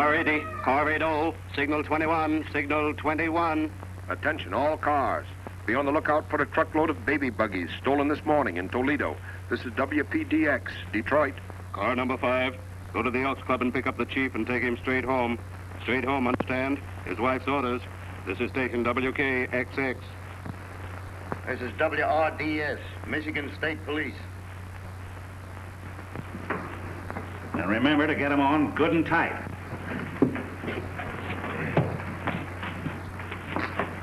Car 80, car 80, signal 21, signal 21. Attention, all cars. Be on the lookout for a truckload of baby buggies stolen this morning in Toledo. This is WPDX, Detroit. Car number 5, go to the Elks Club and pick up the chief and take him straight home. Straight home, understand? His wife's orders. This is station WKXX. This is WRDS, Michigan State Police. And remember to get them on good and tight.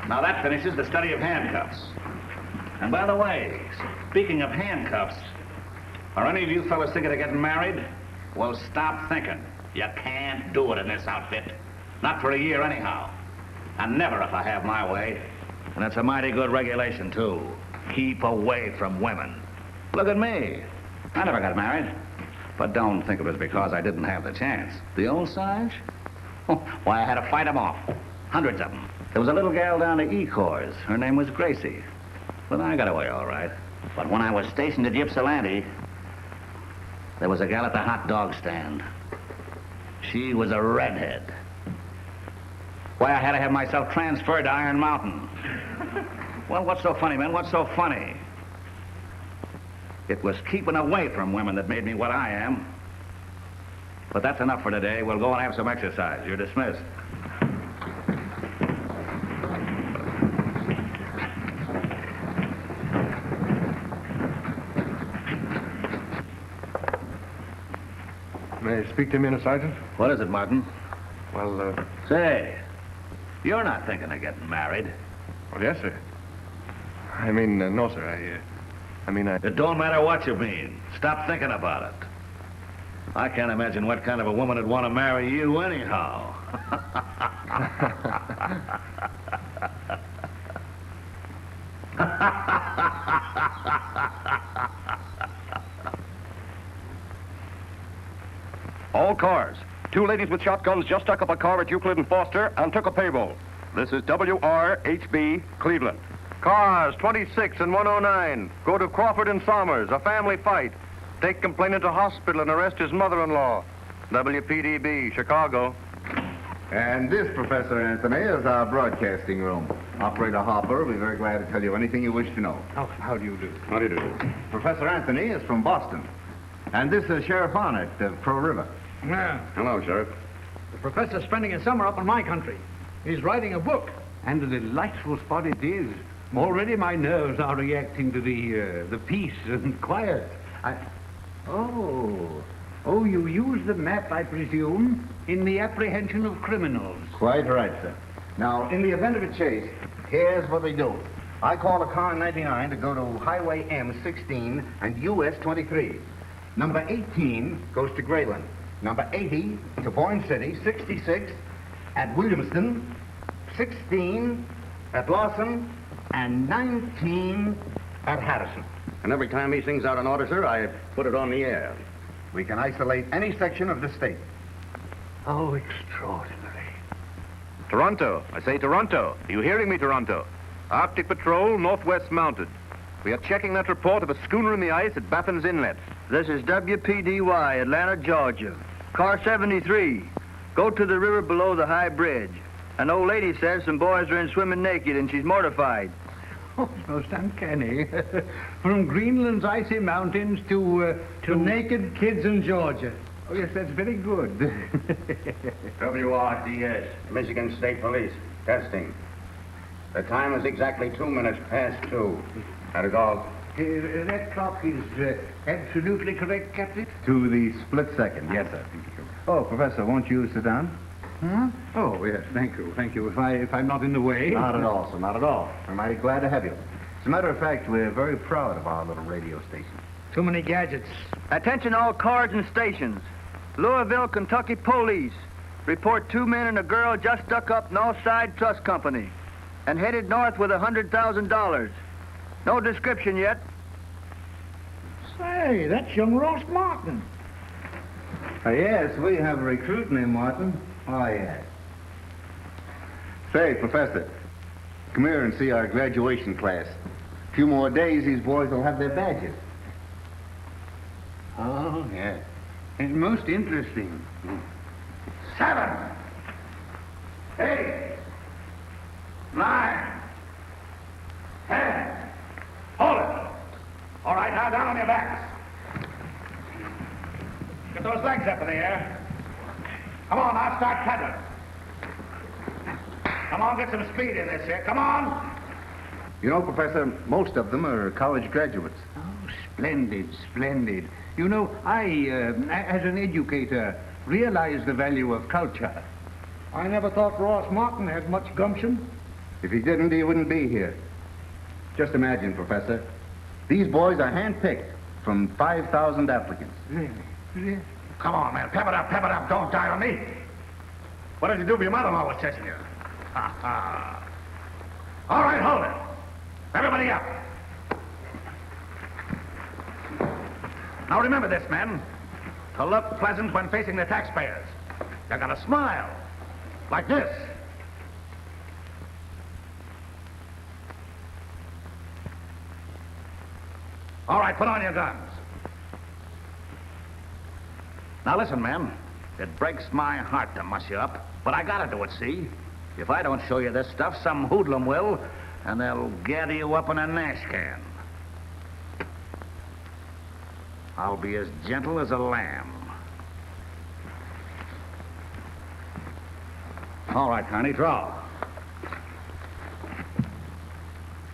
Now that finishes the study of handcuffs. And by the way, speaking of handcuffs, are any of you fellas thinking of getting married? Well, stop thinking. You can't do it in this outfit. Not for a year anyhow. And never if I have my way. And it's a mighty good regulation, too. Keep away from women. Look at me. I never got married. But don't think of it because I didn't have the chance. The old Sarge? Why, I had to fight them off. Hundreds of them. There was a little gal down at Ecorse. Her name was Gracie. But I got away all right. But when I was stationed at Ypsilanti, there was a gal at the hot dog stand. She was a redhead. Why, I had to have myself transferred to Iron Mountain. Well, what's so funny, man? What's so funny? It was keeping away from women that made me what I am. But that's enough for today. We'll go and have some exercise. You're dismissed. May I speak to Minute Sergeant? What is it, Martin? Well, Say, you're not thinking of getting married. well, yes, sir. I mean, no, sir. It don't matter what you mean. Stop thinking about it. I can't imagine what kind of a woman would want to marry you anyhow. All cars. 2 ladies with shotguns just stuck up a car at Euclid and Foster and took a payroll. This is WRHB, Cleveland. Cars 26 and 109, go to Crawford and Somers, a family fight. Take complainant to hospital and arrest his mother-in-law. WPDB, Chicago. And this, Professor Anthony, is our broadcasting room. Operator Harper will be very glad to tell you anything you wish to know. how do you do? How do you do? Professor Anthony is from Boston. And this is Sheriff Arnott of Pearl River. Yeah, Hello, Sheriff. the professor's spending his summer up in my country. He's writing a book. And a delightful spot it is. Already my nerves are reacting to the peace and quiet. Oh, you use the map, I presume, in the apprehension of criminals. Quite right, sir. Now, in the event of a chase, here's what we do. I call a car 99 to go to Highway M16 and US 23. Number 18 goes to Grayland. Number 80 to Boyne City, 66 at Williamston, 16 at Lawson, and 19 at Harrison. And every time he sings out an order, sir, I put it on the air. We can isolate any section of the state. Oh, extraordinary. Toronto. I say Toronto. Are you hearing me, Toronto? Arctic Patrol, Northwest Mounted. We are checking that report of a schooner in the ice at Baffin's Inlet. This is WPDY, Atlanta, Georgia. Car 73. Go to the river below the high bridge. An old lady says some boys are in swimming naked and she's mortified. Oh, it's most uncanny. From Greenland's icy mountains to naked kids in Georgia. Oh, yes, that's very good. WRDS, Michigan State Police, testing. The time is exactly 2 minutes past 2. That is all. That clock is absolutely correct, Captain? To the split second, yes, sir. Oh, Professor, won't you sit down? Huh? Oh, yes, thank you. If I'm not in the way. Not at all, sir, not at all. We're mighty glad to have you. As a matter of fact, we're very proud of our little radio station. Too many gadgets. Attention all cars and stations. Louisville, Kentucky police. Report 2 men and a girl just stuck up Northside Trust Company and headed north with $100,000. No description yet. Say, that's young Ross Martin. Yes, we have a recruit named Martin. Oh, yes. Say, Professor, come here and see our graduation class. A few more days, these boys will have their badges. Oh, yes. It's most interesting. 7. legs up in the air. Come on, now start pedaling. Come on, get some speed in this here. Come on. You know, Professor, most of them are college graduates. Oh, splendid, splendid. You know, I, as an educator, realize the value of culture. I never thought Ross Martin had much gumption. If he didn't, he wouldn't be here. Just imagine, Professor. These boys are handpicked from 5,000 applicants. Really? Come on, man. Pep it up, pep it up. Don't die on me. What did you do if your mother-in-law was chasing you? Ha ha. All right, hold it. Everybody up. Now remember this, men. To look pleasant when facing the taxpayers. You gotta smile. Like this. All right, put on your guns. Now listen, men. It breaks my heart to muss you up, but I gotta do it, see? If I don't show you this stuff, some hoodlum will, and they'll gather you up in a nash can. I'll be as gentle as a lamb. All right, Connie, draw.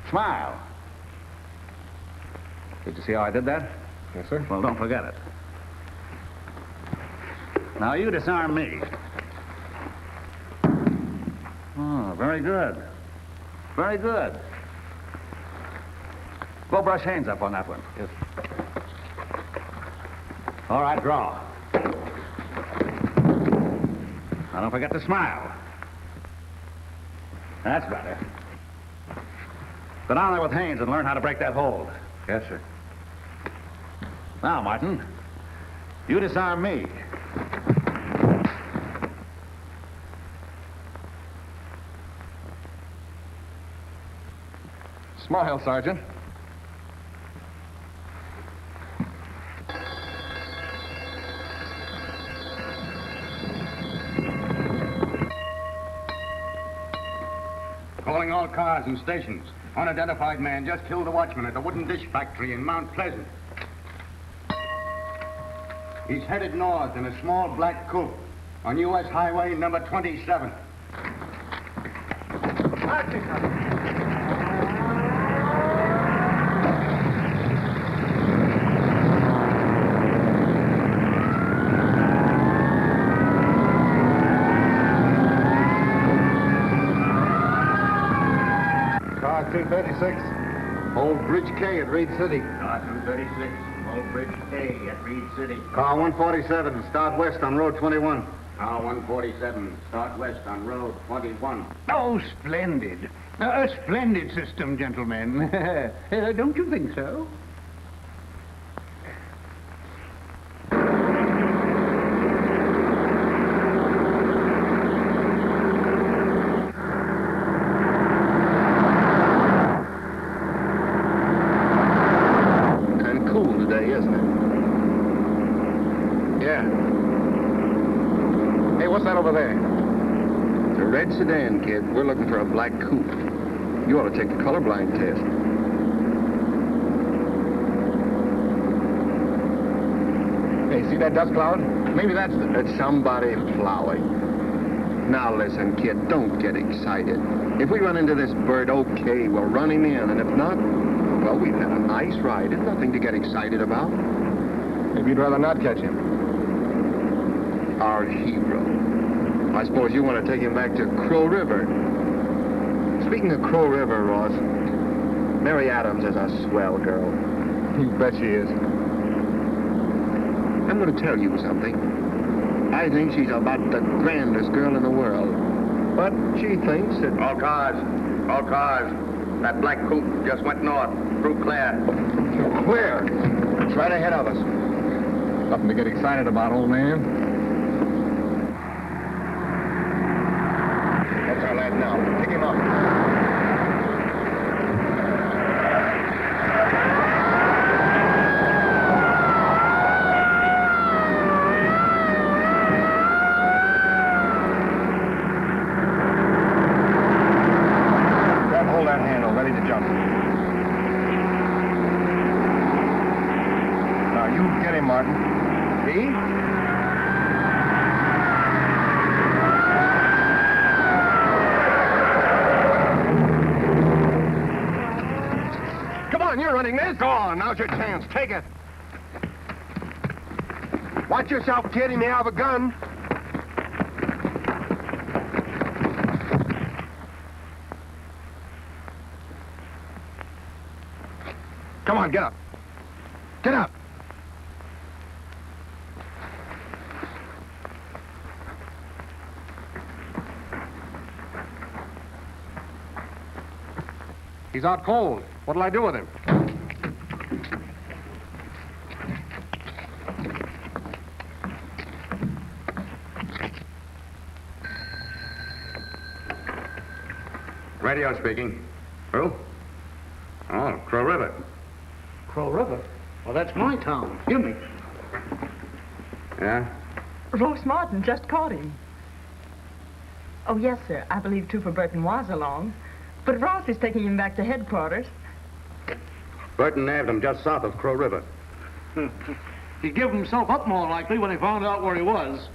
Smile. Did you see how I did that? Yes, sir. Well, don't forget it. Now, you disarm me. Oh, very good. Very good. Go brush Haynes up on that one. Yes. All right, draw. Now, don't forget to smile. That's better. Go down there with Haynes and learn how to break that hold. Yes, sir. Now, Martin, you disarm me. Smile, Sergeant. Calling all cars and stations. Unidentified man just killed a watchman at the wooden dish factory in Mount Pleasant. He's headed north in a small black coupe on U.S. Highway number 27. Car 236. Old Bridge K at Reed City. Car 236, Old Bridge K at Reed City. Car 147, start west on Road 21. Car 147, start west on Road 21. Oh, splendid. A splendid system, gentlemen. Don't you think so? Kind of cool today, isn't it? Yeah. Hey, what's that over there? It's a red sedan, kid. We're looking for a black coupe. You ought to take the colorblind test. Hey, see that dust cloud? Maybe that's the... It's somebody plowing. Now listen, kid, don't get excited. If we run into this bird, okay, we'll run him in. And if not, well, we've had a nice ride. It's nothing to get excited about. Maybe you'd rather not catch him. Our hero. I suppose you want to take him back to Crow River. Speaking of Crow River, Ross, Mary Adams is a swell girl. You bet she is. I'm going to tell you something. I think she's about the grandest girl in the world. But she thinks that... All cars. All cars. That black coupe just went north. Through Claire. Where? It's right ahead of us. Nothing to get excited about, old man. That's our lad now. Pick him up. Hold that handle, ready to jump. Now, you get him, Martin. See? wanting this? Go on, now's your chance. Take it. Watch yourself, kid. He may have a gun. Come on, get up. Get up. He's out cold. What'll I do with him? Radio speaking. Who? Oh, Crow River. Crow River? Well, that's my town. Give me. Yeah? Ross Martin just caught him. Oh, yes, sir. I believe Trooper Burton was along. But Ross is taking him back to headquarters. Burton nabbed him just south of Crow River. He gave himself up more likely when he found out where he was.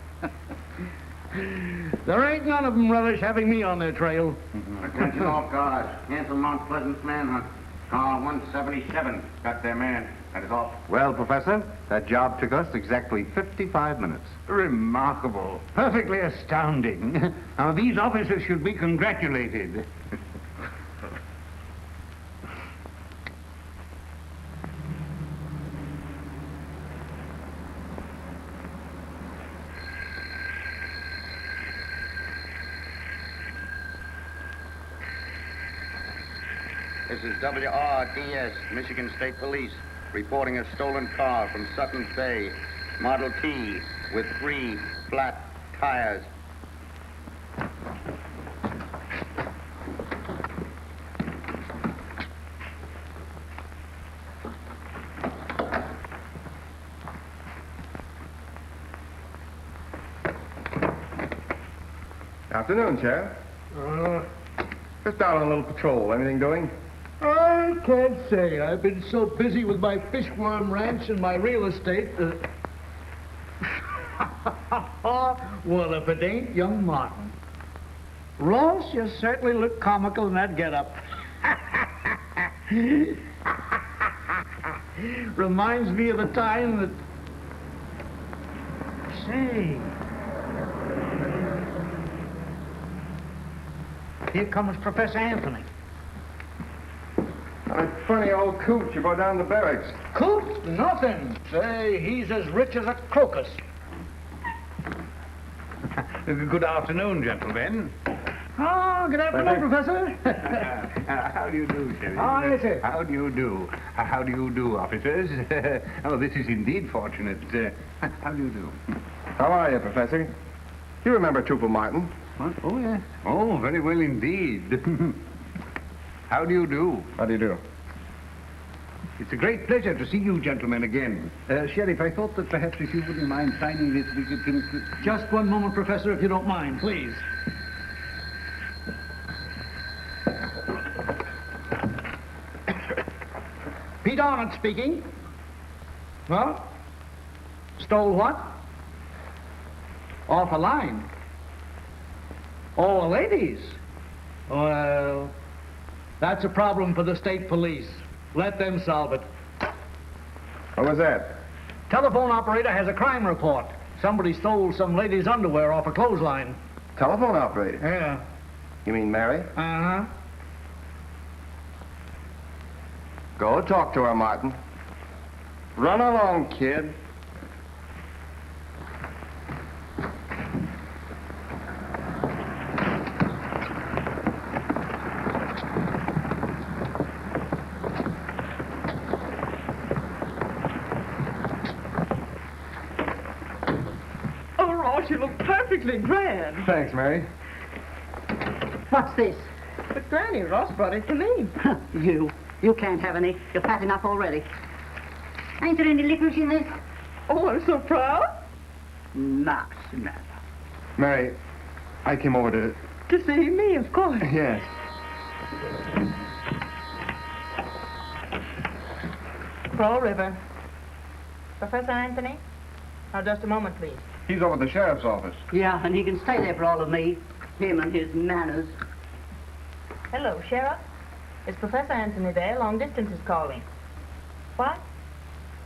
There ain't none of them relish having me on their trail. Attention all cars. Cancel Mount Pleasant manhunt. Call 177. Got their man. That is all. Well, Professor, that job took us exactly 55 minutes. Remarkable. Perfectly astounding. Now, these officers should be congratulated. This is WRDS, Michigan State Police, reporting a stolen car from Sutton Bay, Model T, with 3 flat tires. Afternoon, Sheriff. Just out on a little patrol. Anything doing? I can't say. I've been so busy with my fishworm ranch and my real estate. Well, if it ain't young Martin. Ross, you certainly look comical in that getup. Reminds me of the time that... Say... Here comes Professor Anthony. That funny old coot you brought down the barracks. Coop? Nothing. Say, he's as rich as a crocus. Good afternoon, gentlemen. Oh, good afternoon, Professor. How do you do, Sheriff? Oh, yes, sir. How do you do? How do you do, officers? Oh, this is indeed fortunate. How do you do? How are you, Professor? You remember Trooper Martin? What? Oh, yes. Oh, very well indeed. How do you do? How do you do? It's a great pleasure to see you gentlemen again. Sheriff, I thought that perhaps if you wouldn't mind signing this, we could... Just one moment, Professor, if you don't mind, please. Pete Arnott speaking. Well? Stole what? Off a line. Oh, ladies. Well, that's a problem for the state police. Let them solve it. What was that? Telephone operator has a crime report. Somebody stole some lady's underwear off a clothesline. Telephone operator? Yeah. You mean Mary? Uh-huh. Go talk to her, Martin. Run along, kid. Oh, Ross, you look perfectly grand. Thanks, Mary. What's this? But Granny, Ross brought it to me. You can't have any. You're fat enough already. Ain't there any licorice in this? Oh, I'm so proud. Nice matter. Mary, I came over to... To see me, of course. Yes. Crow River. Professor Anthony? Now, just a moment, please. He's over at the sheriff's office. Yeah, and he can stay there for all of me. Him and his manners. Hello, Sheriff. Is Professor Anthony there? Long distance is calling. What?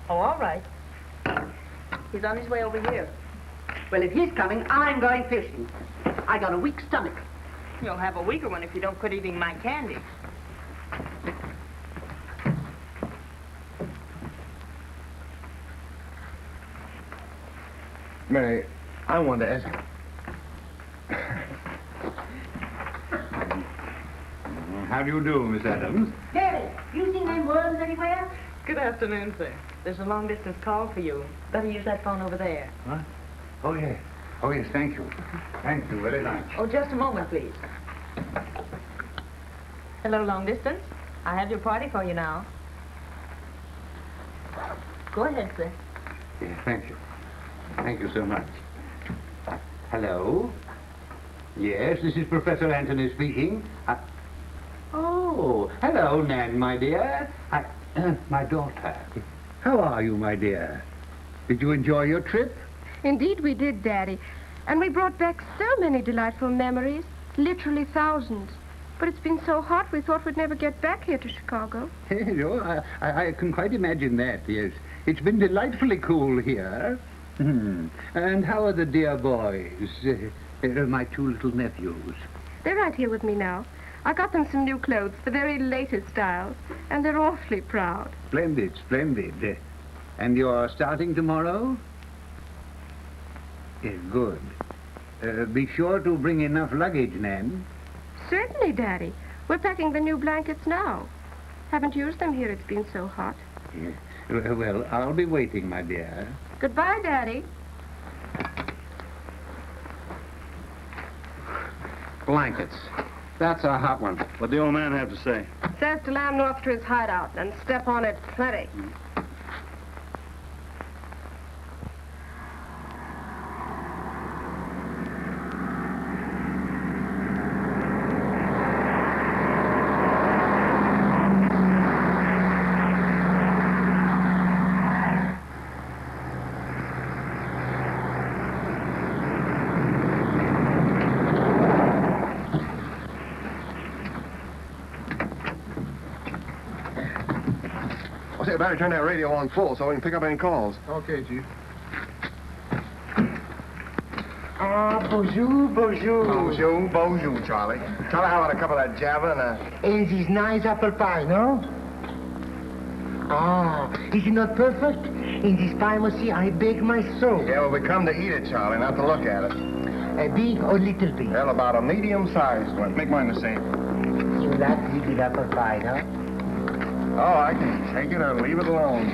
Oh, all right. He's on his way over here. Well, if he's coming, I'm going fishing. I got a weak stomach. You'll have a weaker one if you don't quit eating my candy. Mary, I want to ask. How do you do, Miss Adams? Daddy, you seen them worms anywhere? Good afternoon, sir. There's a long-distance call for you. Better use that phone over there. What? Oh, yes. Oh, yes, thank you. Thank you very much. Oh, just a moment, please. Hello, long distance. I have your party for you now. Go ahead, sir. Yes, thank you. Thank you so much. Hello? Yes, this is Professor Anthony speaking. Oh, hello, Nan, my dear. My daughter. How are you, my dear? Did you enjoy your trip? Indeed we did, Daddy. And we brought back so many delightful memories. Literally thousands. But it's been so hot we thought we'd never get back here to Chicago. Oh, I can quite imagine that, yes. It's been delightfully cool here. And how are the dear boys? My two little nephews. They're right here with me now. I got them some new clothes, the very latest styles, and they're awfully proud. Splendid, splendid. And you're starting tomorrow? Yes, good. Be sure to bring enough luggage, Nan. Certainly, Daddy. We're packing the new blankets now. Haven't used them here, it's been so hot. Yes. Well, I'll be waiting, my dear. Goodbye, Daddy. Blankets. That's a hot one. What'd the old man have to say? Says to lamb north to his hideout and step on it plenty. I better turn that radio on full so we can pick up any calls. Okay, Chief. Bonjour, bonjour. Bonjour, bonjour, Charlie. Charlie, how about a cup of that Java And this nice apple pie, no? Is it not perfect? In this pie, monsieur, I bake my soul. Yeah, well, we come to eat it, Charlie, not to look at it. Big or little big? Well, about a medium-sized one. Make mine the same. You like little apple pie, no? Oh, I can take it or leave it alone.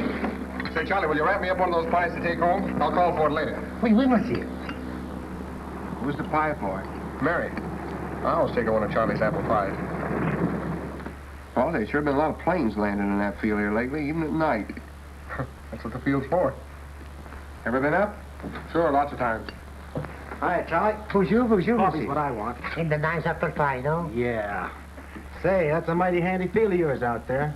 Say, Charlie, will you wrap me up one of those pies to take home? I'll call for it later. Oui, monsieur. Who's the pie for? Mary. I always take her one of Charlie's apple pies. Oh, there's sure been a lot of planes landing in that field here lately, even at night. That's what the field's for. Ever been up? Sure, lots of times. Hi, Charlie. Bonjour, bonjour, Coffee's what I want. In the nice apple pie, no? Yeah. Say, that's a mighty handy field of yours out there.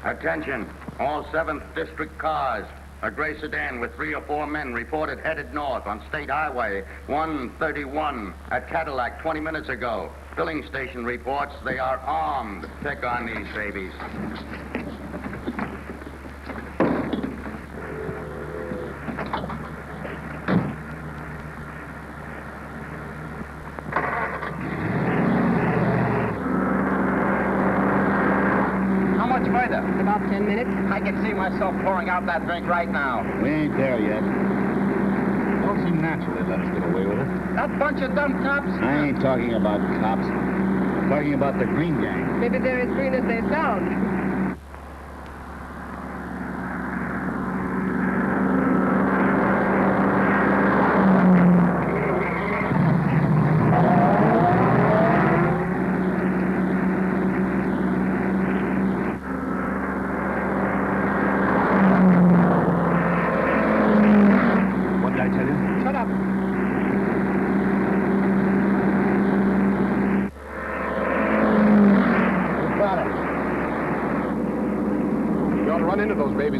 Attention, all 7th District cars. A gray sedan with 3 or 4 men reported headed north on State Highway 131 at Cadillac 20 minutes ago. Filling station reports they are armed. Check on these babies. About 10 minutes. I can see myself pouring out that drink right now. We ain't there yet. Don't seem natural they let us get away with it. That bunch of dumb cops? I ain't talking about cops. I'm talking about the Green Gang. Maybe they're as green as they sound.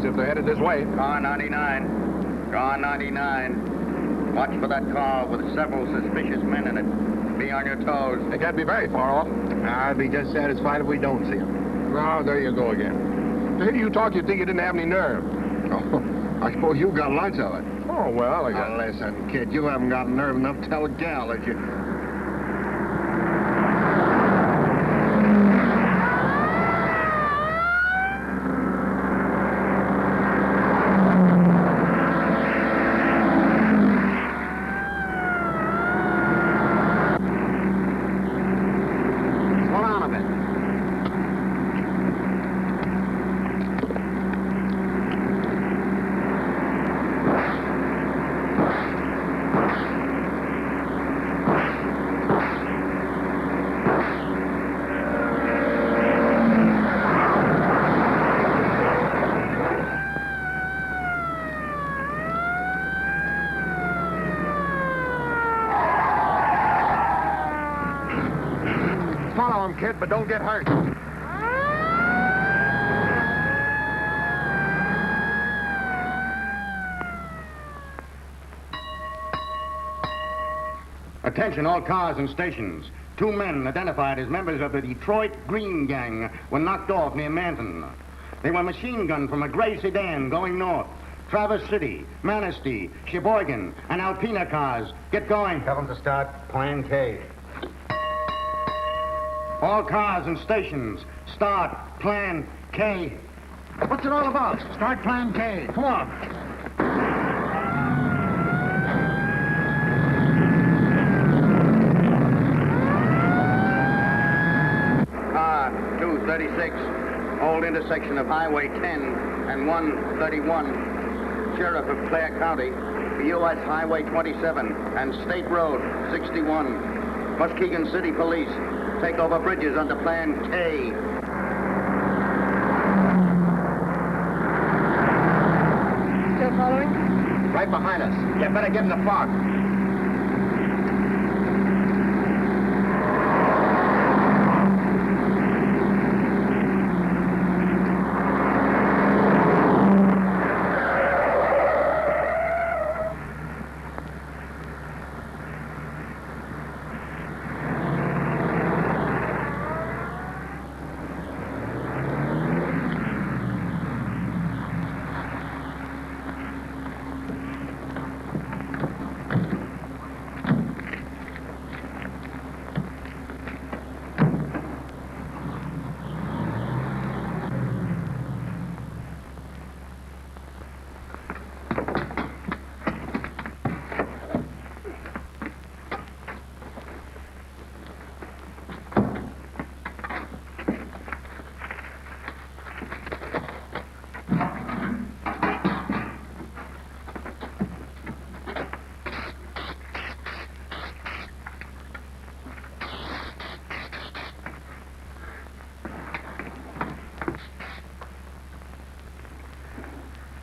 If they're headed this way. Car 99. Car 99. Watch for that car with several suspicious men in it. Be on your toes. They can't be very far off. I'll be just satisfied if we don't see them. Oh, there you go again. To hear you talk, you'd think you didn't have any nerve. Oh, I suppose you got lots of it. Oh, well, I got... Now, listen, kid, you haven't got nerve enough to tell a gal that you... Slow down a bit. Follow him, kid, but don't get hurt. Attention, all cars and stations. 2 men identified as members of the Detroit Green Gang were knocked off near Manton. They were machine gunned from a gray sedan going north. Traverse City, Manistee, Sheboygan, and Alpena cars. Get going. Tell them to start Plan K. All cars and stations, start Plan K. What's it all about? Start Plan K. Come on. 236, old intersection of Highway 10 and 131, Sheriff of Clare County, U.S. Highway 27 and State Road 61, Muskegon City Police, take over bridges under Plan K. Still following? Right behind us. You better get in the fog.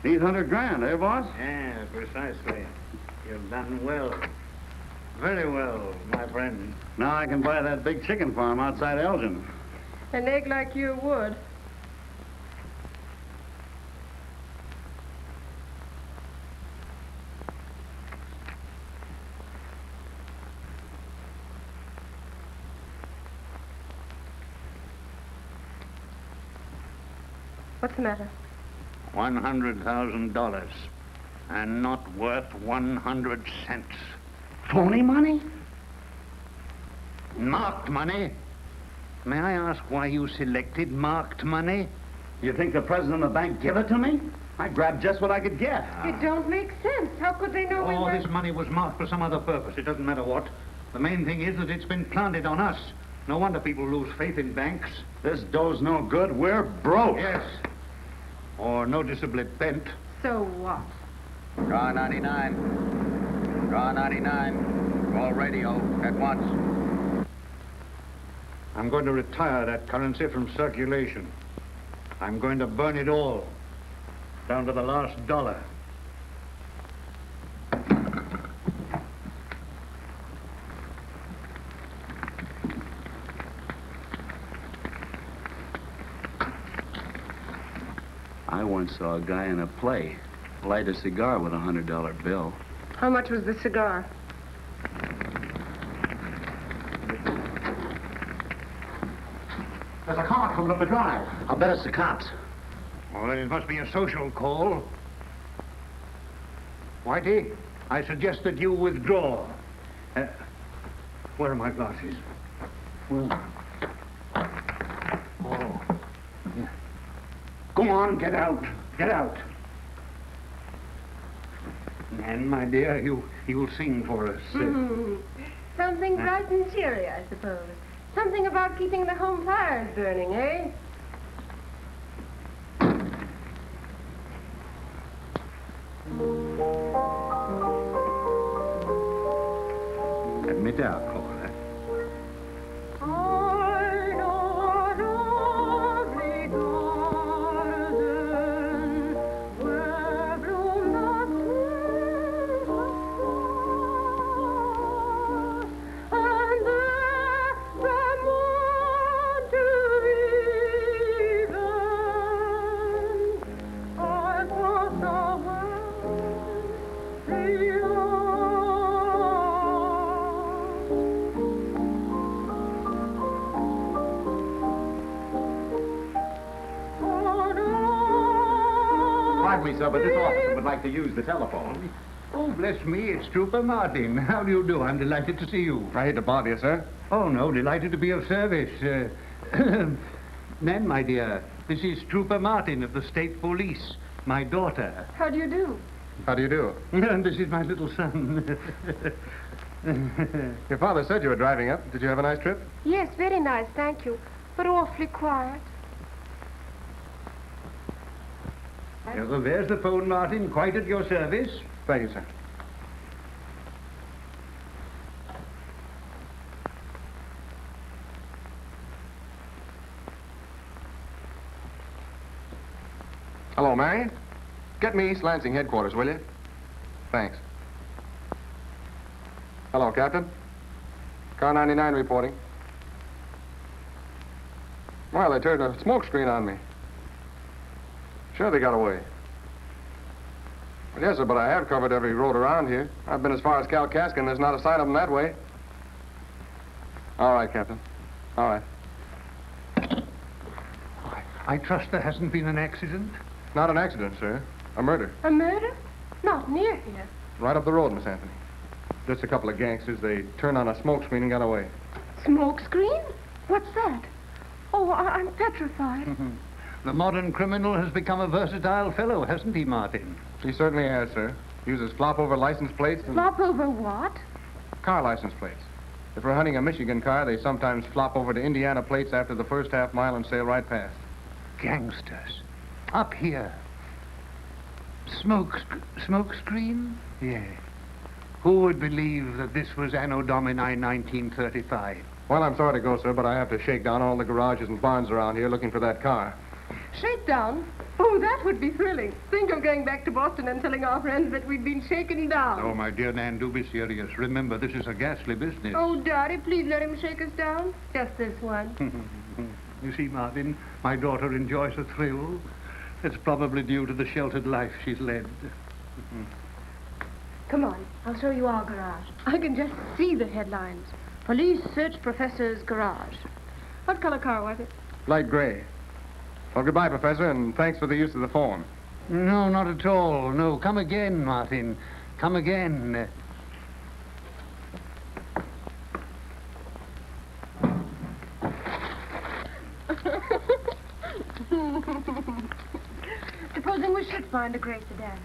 $800,000, eh, boss? Yeah, precisely. You've done well. Very well, my friend. Now I can buy that big chicken farm outside Elgin. An egg like you would. What's the matter? $100,000. And not worth 100 cents. Phony money? Marked money? May I ask why you selected marked money? You think the president of the bank gave it to me? I grabbed just what I could get. It don't make sense. How could they know we All were... this money was marked for some other purpose. It doesn't matter what. The main thing is that it's been planted on us. No wonder people lose faith in banks. This dough's no good. We're broke. Yes. Or noticeably bent. So what? Car 99. Car 99. Call radio at once. I'm going to retire that currency from circulation. I'm going to burn it all, down to the last dollar. I once saw a guy in a play light a cigar with a $100 bill. How much was the cigar? There's a car coming up the drive. I'll bet it's the cops. Well, then it must be a social call. Whitey, I suggest that you withdraw. Where are my glasses? Well, oh. Yeah. Go on, get out. Get out. And, my dear, you'll sing for us. Something bright and cheery, I suppose. Something about keeping the home fires burning, eh? Admit out, Cora. Pardon me, sir, but this officer would like to use the telephone. Oh, bless me, it's Trooper Martin. How do you do? I'm delighted to see you. I hate to bother you, sir. Oh, no, delighted to be of service. Nan, my dear, this is Trooper Martin of the State Police, my daughter. How do you do? How do you do? And this is my little son. Your father said you were driving up. Did you have a nice trip? Yes, very nice, thank you. But awfully quiet. Well, there's the phone, Martin, quite at your service. Thank you, sir. Hello, Mary. Get me East Lansing headquarters, will you? Thanks. Hello, Captain. Car 99 reporting. Well, they turned a smoke screen on me. Sure, they got away. Well, yes, sir, but I have covered every road around here. I've been as far as Kalkaskin. There's not a sign of them that way. All right, Captain. All right. I trust there hasn't been an accident? Not an accident, sir. A murder. A murder? Not near here. Right up the road, Miss Anthony. Just a couple of gangsters. They turned on a smoke screen and got away. Smoke screen? What's that? Oh, I'm petrified. The modern criminal has become a versatile fellow, hasn't he, Martin? He certainly has, sir. Uses flop-over license plates and... Flop over what? Car license plates. If we're hunting a Michigan car, they sometimes flop over to Indiana plates after the first half mile and sail right past. Gangsters. Up here. Smoke screen? Yeah. Who would believe that this was Anno Domini 1935? Well, I'm sorry to go, sir, but I have to shake down all the garages and barns around here looking for that car. Shakedown? Oh, that would be thrilling. Think of going back to Boston and telling our friends that we'd been shaken down. Oh, my dear Nan, do be serious. Remember, this is a ghastly business. Oh, Daddy, please let him shake us down. Just this one. You see, Martin, my daughter enjoys a thrill. It's probably due to the sheltered life she's led. Come on, I'll show you our garage. I can just see the headlines. Police search Professor's garage. What color car was it? Light gray. Well, goodbye, Professor, and thanks for the use of the phone. No, not at all. No, come again, Martin. Come again. Supposing we should find a gray sedan.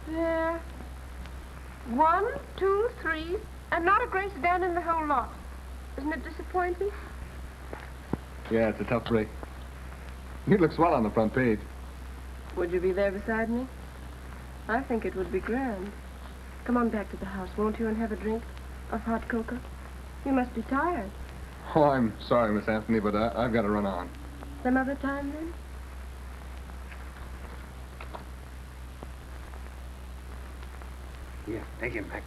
There. 1, 2, 3, and not a gray sedan in the whole lot. Isn't it disappointing? Yeah, it's a tough break. You'd look swell on the front page. Would you be there beside me? I think it would be grand. Come on back to the house, won't you, and have a drink of hot cocoa? You must be tired. Oh, I'm sorry, Miss Anthony, but I've got to run on. Some other time, then? Yeah, take him back.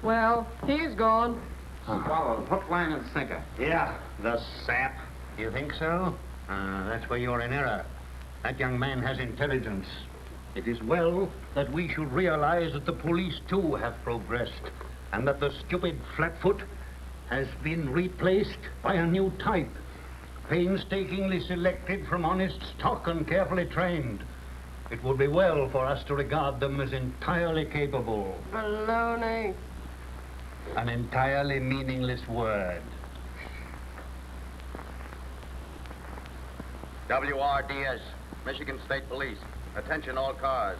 Well, he's gone. Swallowed. Hook, line, and sinker. Yeah, the sap. You think so? That's where you're in error. That young man has intelligence. It is well that we should realize that the police, too, have progressed, and that the stupid flatfoot has been replaced by a new type, painstakingly selected from honest stock and carefully trained. It would be well for us to regard them as entirely capable. Baloney. An entirely meaningless word. WRDS, Michigan State Police. Attention all cars.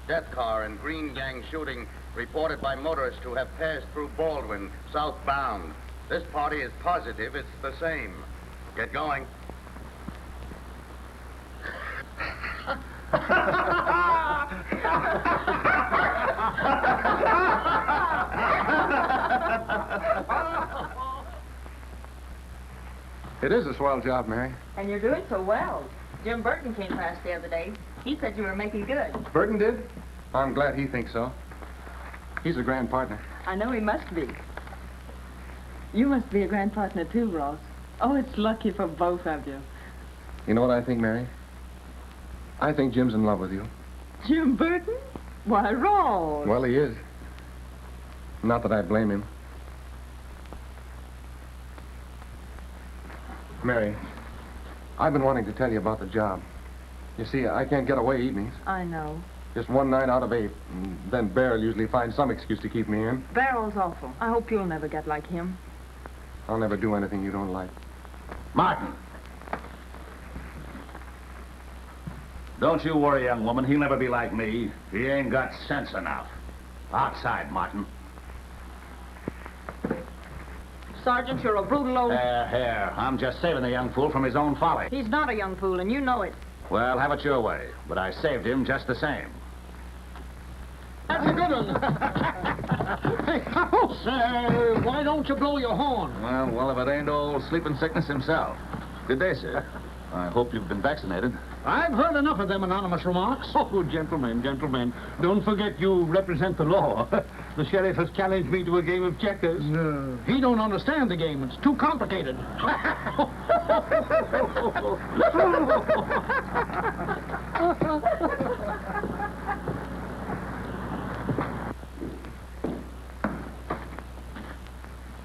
Death car and Green Gang shooting reported by motorists who have passed through Baldwin, southbound. This party is positive it's the same. Get going. It is a swell job, Mary. And you're doing so well. Jim Burton came past the other day. He said you were making good. Burton did? I'm glad he thinks so. He's a grand partner. I know he must be. You must be a grand partner too, Ross. Oh, it's lucky for both of you. You know what I think, Mary? I think Jim's in love with you. Jim Burton? Why, Ross. Well, he is. Not that I blame him. Mary, I've been wanting to tell you about the job. You see, I can't get away evenings. I know. Just one night out of 8. And then Beryl usually finds some excuse to keep me in. Barrel's awful. I hope you'll never get like him. I'll never do anything you don't like. Martin. Don't you worry, young woman. He'll never be like me. He ain't got sense enough. Outside, Martin. Sergeant, you're a brutal old... Here. I'm just saving the young fool from his own folly. He's not a young fool, and you know it. Well, have it your way. But I saved him just the same. That's a good one. Hey, sir, why don't you blow your horn? Well, if it ain't old sleeping sickness himself. Good day, sir. I hope you've been vaccinated. I've heard enough of them anonymous remarks. Oh, gentlemen, don't forget you represent the law. The sheriff has challenged me to a game of checkers. No. He don't understand the game. It's too complicated.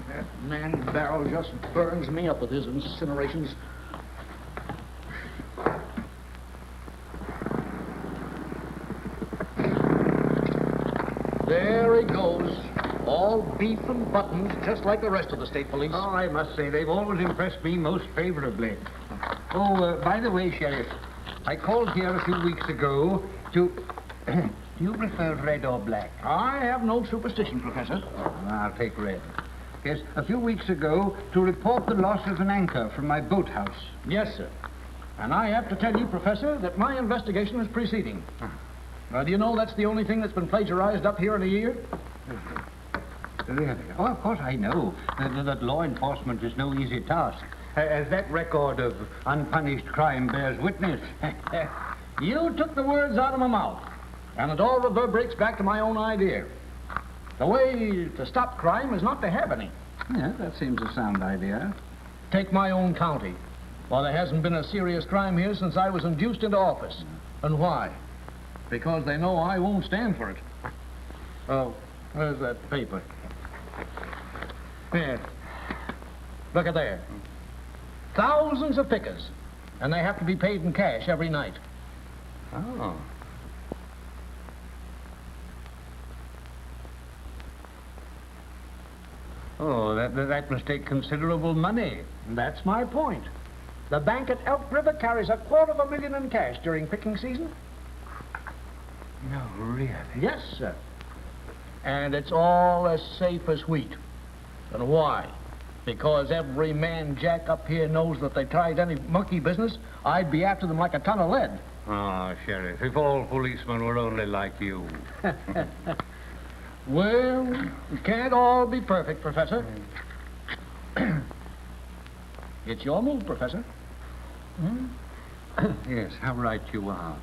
That man Barrow just burns me up with his incinerations. There he goes. All beef and buttons, just like the rest of the state police. Oh, I must say, they've always impressed me most favorably. Oh, by the way, Sheriff, I called here a few weeks ago to... Do you prefer red or black? I have no superstition, Professor. Oh, I'll take red. Yes, a few weeks ago to report the loss of an anchor from my boathouse. Yes, sir. And I have to tell you, Professor, that my investigation is proceeding. Do you know that's the only thing that's been plagiarized up here in a year? Really? Oh, of course I know that law enforcement is no easy task. As that record of unpunished crime bears witness. You took the words out of my mouth, and it all reverberates back to my own idea. The way to stop crime is not to have any. Yeah, that seems a sound idea. Take my own county. Well, there hasn't been a serious crime here since I was induced into office. And why? Because they know I won't stand for it. Oh, where's that paper? Here. Look at there. Thousands of pickers. And they have to be paid in cash every night. Oh. Oh, that must take considerable money. That's my point. The bank at Elk River carries $250,000 in cash during picking season. No, really? Yes, sir. And it's all as safe as wheat. And why? Because every man jack up here knows that they tried any monkey business, I'd be after them like a ton of lead. Oh, Sheriff, if all policemen were only like you. Well, it can't all be perfect, Professor. It's your move, Professor. Hmm? Yes, how right you are.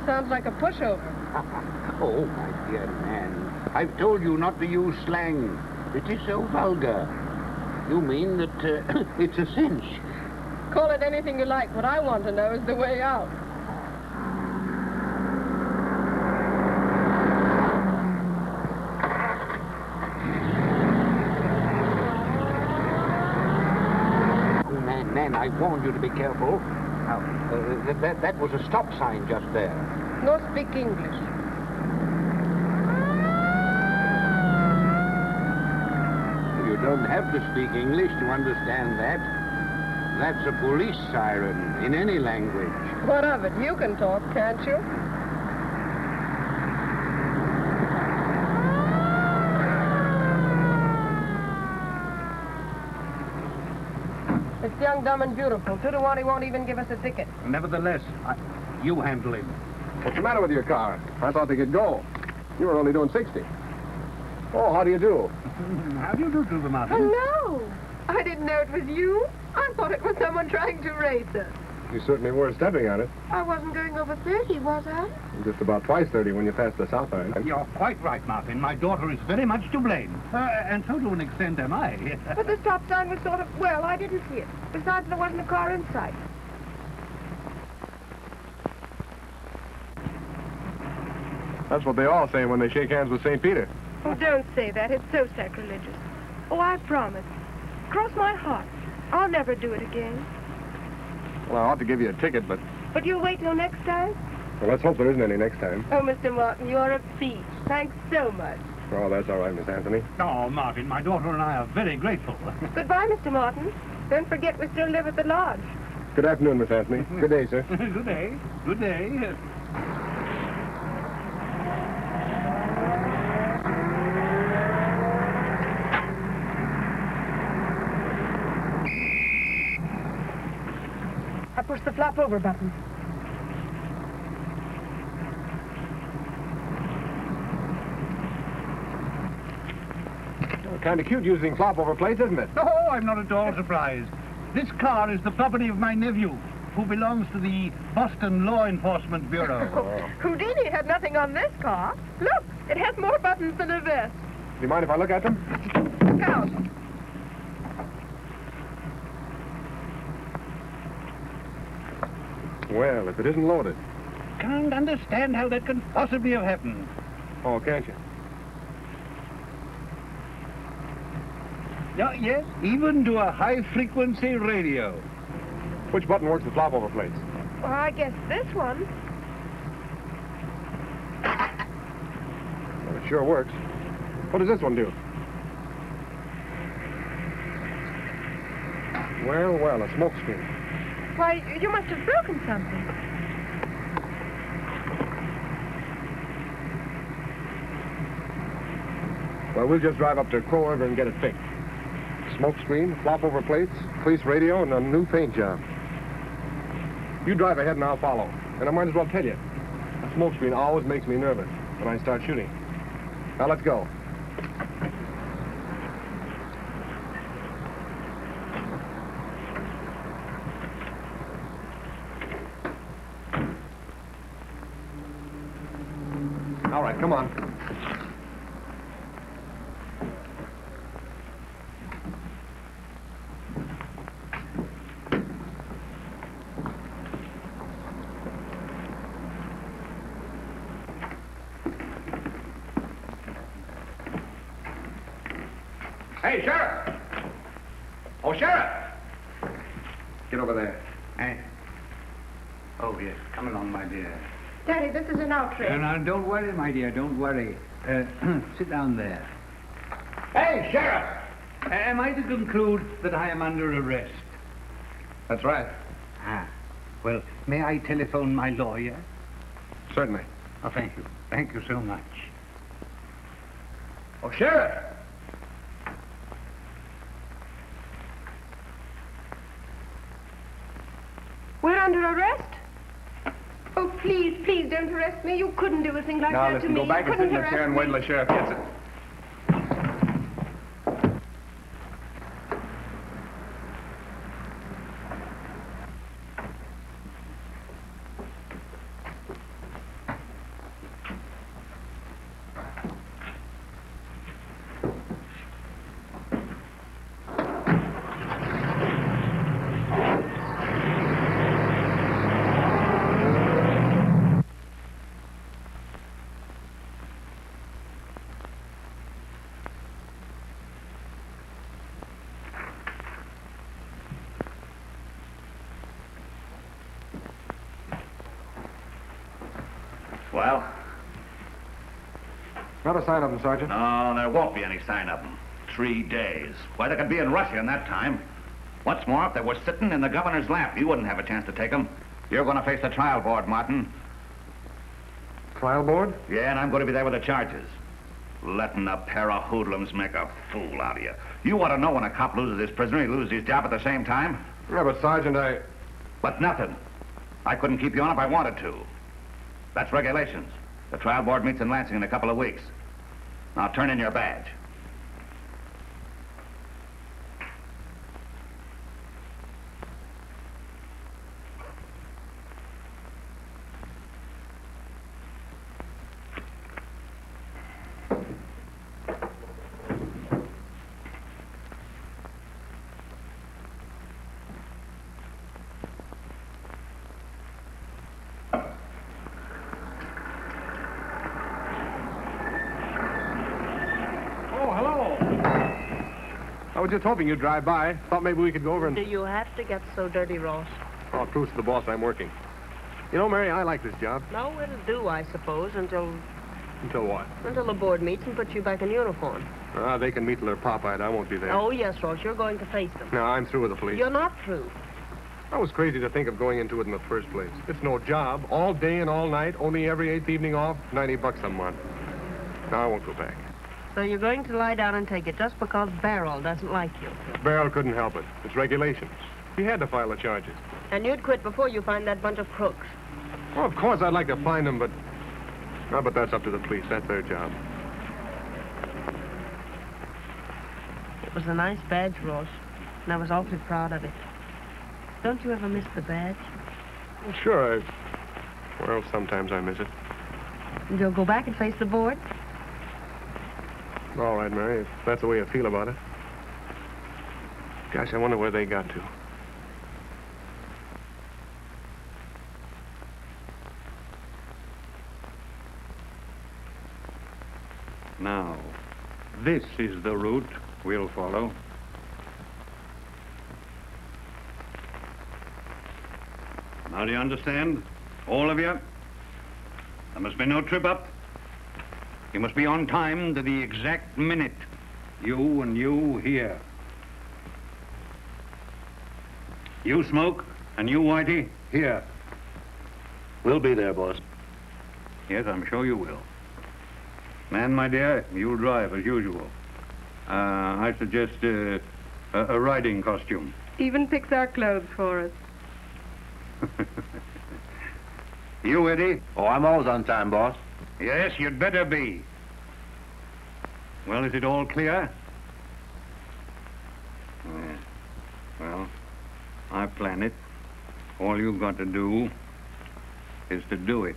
sounds like a pushover. Oh, my dear man, I've told you not to use slang. It is so vulgar. You mean that it's a cinch? Call it anything you like. What I want to know is the way out. Man, I warned you to be careful. Now, that was a stop sign just there. No speak English. You don't have to speak English to understand that. That's a police siren in any language. What of it? You can talk, can't you? It's young, dumb, and beautiful. 2 to 1, he won't even give us a ticket. Nevertheless, you handle him. What's the matter with your car? I thought they could go. You were only doing 60. Oh, how do you do? How do you do to the Martin? Hello. I didn't know it was you. I thought it was someone trying to race us. You certainly were stepping on it. I wasn't going over 30, was I? Just about twice 30 when you passed the south line. You're quite right, Martin. My daughter is very much to blame. And so to an extent am I. But the stop sign was sort of, well, I didn't see it. Besides, there wasn't a car in sight. That's what they all say when they shake hands with St. Peter. Oh, don't say that. It's so sacrilegious. Oh, I promise. Cross my heart. I'll never do it again. Well, I ought to give you a ticket, but... But you'll wait till next time? Well, let's hope there isn't any next time. Oh, Mr. Martin, you're a peach. Thanks so much. Oh, that's all right, Miss Anthony. Oh, Martin, my daughter and I are very grateful. Goodbye, Mr. Martin. Don't forget we still live at the lodge. Good afternoon, Miss Anthony. Good day, sir. Good day. Good day. I pushed the flop over button. Kind of cute using flop over plates, isn't it? No, I'm not at all surprised. This car is the property of my nephew, who belongs to the Boston Law Enforcement Bureau. Houdini had nothing on this car. Look, it has more buttons than a vest. Do you mind if I look at them? Look out. Well, if it isn't loaded. Can't understand how that can possibly have happened. Oh, can't you? Yes, even to a high-frequency radio. Which button works the flop over plates? Well, I guess this one. Well, it sure works. What does this one do? Well, a smoke screen. Why, you must have broken something. Well, we'll just drive up to Crow River and get it fixed. Smoke screen, flop over plates, police radio, and a new paint job. You drive ahead and I'll follow. And I might as well tell you, a smoke screen always makes me nervous when I start shooting. Now, let's go. All right, come on. Hey, Sheriff! Oh, Sheriff! Get over there. Hey. Oh, yes. Come along, my dear. Daddy, this is an outrage. Now, don't worry, my dear. Don't worry. Sit down there. Hey, Sheriff! Am I to conclude that I am under arrest? That's right. Ah. Well, may I telephone my lawyer? Certainly. Oh, thank you. Thank you so much. Oh, Sheriff! We're under arrest? Oh, please, please don't arrest me. You couldn't do a thing like Now, that listen, to me. go back You and sit in couldn't the chair arrest and wait till me. the sheriff gets it. Well? Not a sign of them, Sergeant. No, there won't be any sign of them. 3 days. Why, they could be in Russia in that time. What's more, if they were sitting in the governor's lap, you wouldn't have a chance to take them. You're going to face the trial board, Martin. Trial board? Yeah, and I'm going to be there with the charges. Letting a pair of hoodlums make a fool out of you. You want to know when a cop loses his prisoner, he loses his job at the same time? Yeah, but Sergeant, But nothing. I couldn't keep you on if I wanted to. That's regulations. The trial board meets in Lansing in a couple of weeks. Now turn in your badge. I was just hoping you'd drive by. Thought maybe we could go over and... Do you have to get so dirty, Ross? Oh, it proves to the boss I'm working. You know, Mary, I like this job. No, it'll do, I suppose, until Until what? the board meets and puts you back in uniform. They can meet till they're pop-eyed. I won't be there. Oh, yes, Ross, you're going to face them. No, I'm through with the police. You're not through. I was crazy to think of going into it in the first place. It's no job. All day and all night, only every 8th evening off, $90 a month. No, I won't go back. So you're going to lie down and take it just because Beryl doesn't like you. Beryl couldn't help it. It's regulations. He had to file the charges. And you'd quit before you find that bunch of crooks. Well, of course, I'd like to find them, but... No, but that's up to the police. That's their job. It was a nice badge, Ross, and I was awfully proud of it. Don't you ever miss the badge? Well, sure, well, sometimes I miss it. And you'll go back and face the board? All right, Mary, if that's the way you feel about it. Gosh, I wonder where they got to. Now, this is the route we'll follow. Now, do you understand? All of you? There must be no trip up. You must be on time to the exact minute. You and you here. You, Smoke, and you, Whitey, here. We'll be there, boss. Yes, I'm sure you will. Man, my dear, you'll drive as usual. I suggest a riding costume. Even picks our clothes for us. You, Eddie? Oh, I'm always on time, boss. Yes, you'd better be. Well, is it all clear? Yes. Well, I plan it. All you've got to do is to do it.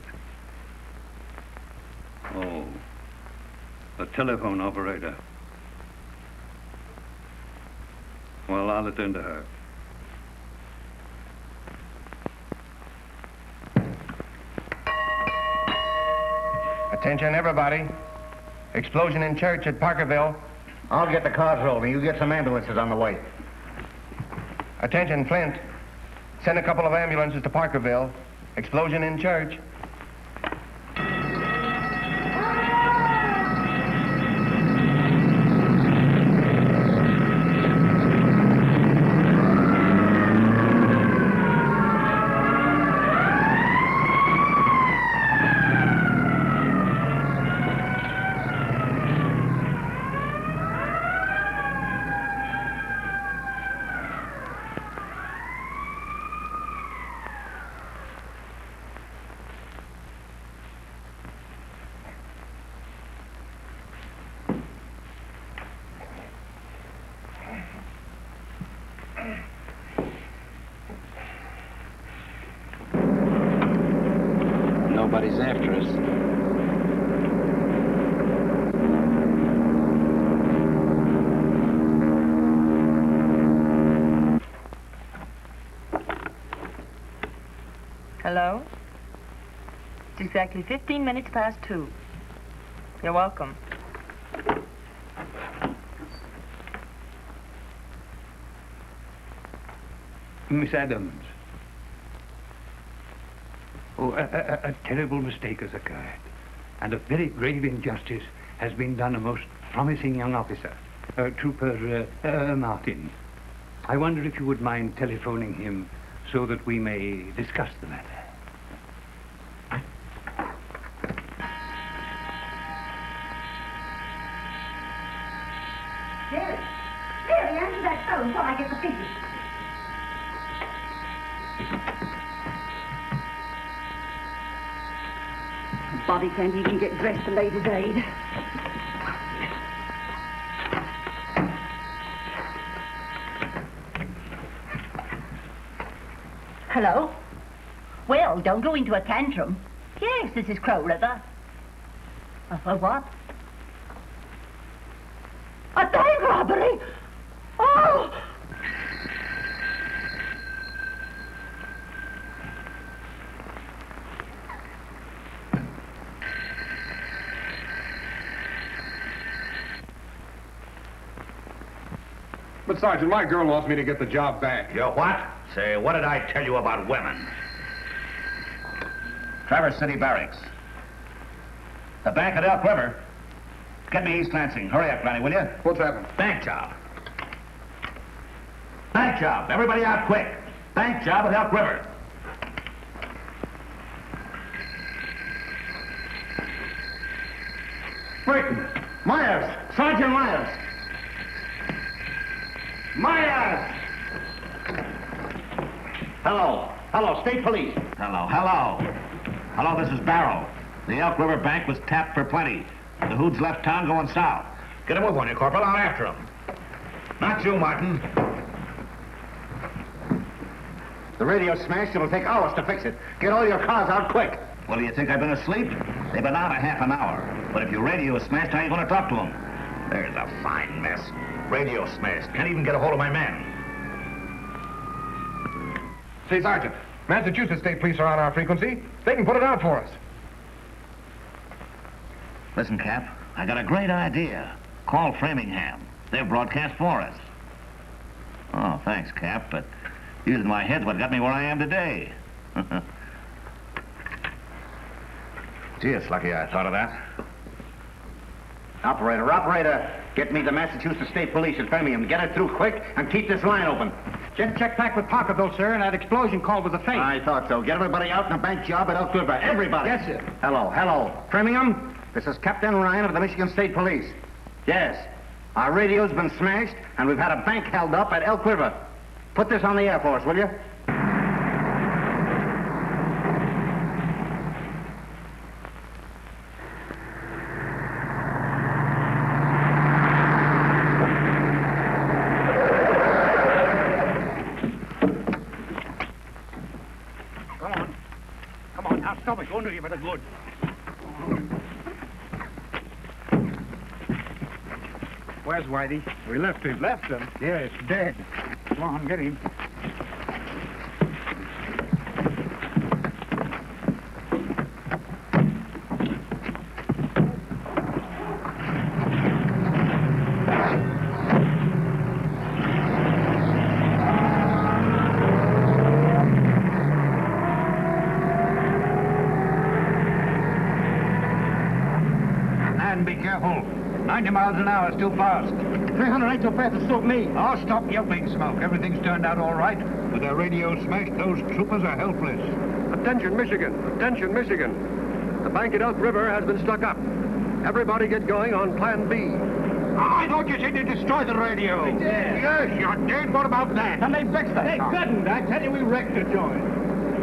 Oh, the telephone operator. Well, I'll attend to her. Attention, everybody. Explosion in church at Parkerville. I'll get the cars rolling. You get some ambulances on the way. Attention, Flint. Send a couple of ambulances to Parkerville. Explosion in church. Nobody's after us. Hello? It's exactly 15 minutes past 2. You're welcome. Miss Adams. Oh, a terrible mistake has occurred, and a very grave injustice has been done a most promising young officer, Trooper Martin. I wonder if you would mind telephoning him so that we may discuss the matter. Jerry, answer that phone before I get the figures. Bobby can't even get dressed to Ladies' Aid. Hello? Well, don't go into a tantrum. Yes, this is Crow River. A what? A bank robbery? Oh! But, Sergeant, my girl wants me to get the job back. Your what? Say, what did I tell you about women? Traverse City Barracks. The bank at Elk River. Get me East Lansing. Hurry up, Granny, will you? What's happened? Bank job. Bank job. Everybody out quick. Bank job at Elk River. Burton. Myers. Sergeant Myers. Myers! Hello. Hello, State Police. Hello, hello. Hello, this is Barrow. The Elk River Bank was tapped for plenty. The hoods left town going south. Get a move on you, Corporal. I'm after him. Not you, Martin. The radio's smashed. It'll take hours to fix it. Get all your cars out quick. Well, do you think I've been asleep? They've been out a half an hour. But if your radio is smashed, how are you going to talk to them? There's a fine mess. Radio smashed. Can't even get a hold of my men. Say, Sergeant, Massachusetts State Police are on our frequency. They can put it out for us. Listen, Cap, I got a great idea. Call Framingham. They'll broadcast for us. Oh, thanks, Cap, but using my head's what got me where I am today. Gee, it's lucky I thought of that. Operator, get me the Massachusetts State Police at Framingham. Get it through quick and keep this line open. Just check back with Parkerville, sir, and that explosion call was a fake. I thought so. Get everybody out in a bank job at Elk River. Everybody. Yes, sir. Hello. Framingham, this is Captain Ryan of the Michigan State Police. Yes, our radio's been smashed, and we've had a bank held up at Elk River. Put this on the Air Force, will you? Stop it. Go into here for the good. Where's Whitey? We left him. Left him? Yes, dead. Go on, get him. Be careful. 90 miles an hour is too fast. 300 ain't so fast to suit me. Oh, stop yelping, Smoke. Everything's turned out all right. With their radio smashed, those troopers are helpless. Attention, Michigan. Attention, Michigan. The bank at Elk River has been stuck up. Everybody get going on Plan B. I thought you said you destroyed the radio. They did. Yes, you're dead. What about that? And they fixed that. They couldn't. I tell you, we wrecked the joint.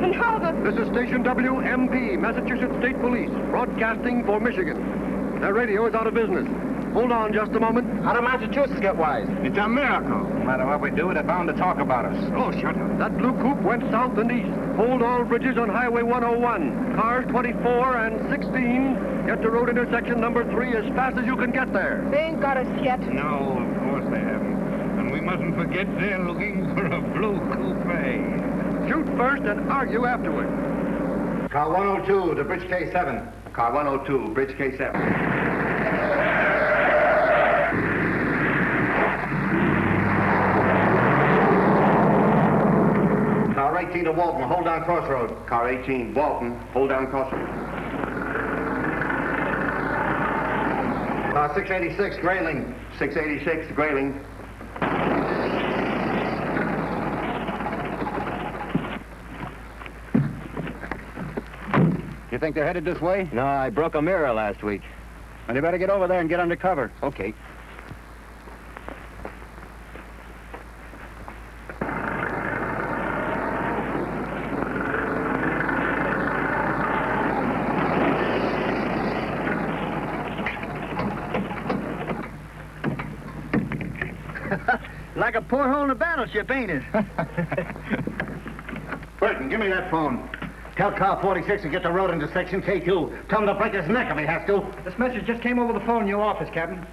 And how the... This is Station WMP, Massachusetts State Police, broadcasting for Michigan. Their radio is out of business. Hold on just a moment. How did Massachusetts get wise? It's a miracle. No matter what we do, they're bound to talk about us. Oh, shut up. That blue coupe went south and east. Hold all bridges on Highway 101. Cars 24 and 16 get to road intersection number 3 as fast as you can get there. They ain't got us yet. No, of course they haven't. And we mustn't forget they're looking for a blue coupe. Shoot first and argue afterward. Car 102 to Bridge K7. Car 102, Bridge K7. Car 18 to Walton, hold down crossroad. Car 18, Walton, hold down crossroad. 686, Grayling. 686, Grayling. You think they're headed this way? No, I broke a mirror last week. Well, you better get over there and get under cover. Okay. Like a porthole in a battleship, ain't it? Burton, give me that phone. Tell car 46 to get the road into section K2. Tell him to break his neck if he has to. This message just came over the phone in your office, Captain.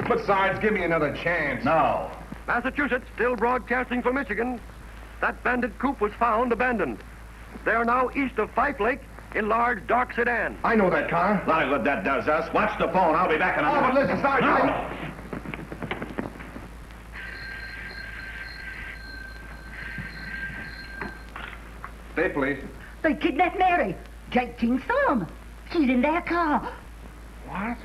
Besides, give me another chance. No. Massachusetts, still broadcasting from Michigan. That bandit coupe was found abandoned. They are now east of Fife Lake in large, dark sedan. I know that car. A lot of good that does us. Watch the phone. I'll be back in a minute. Oh, but listen, Sergeant. No. Stay, please. They kidnapped Mary. Jake King saw 'em. She's in their car. What?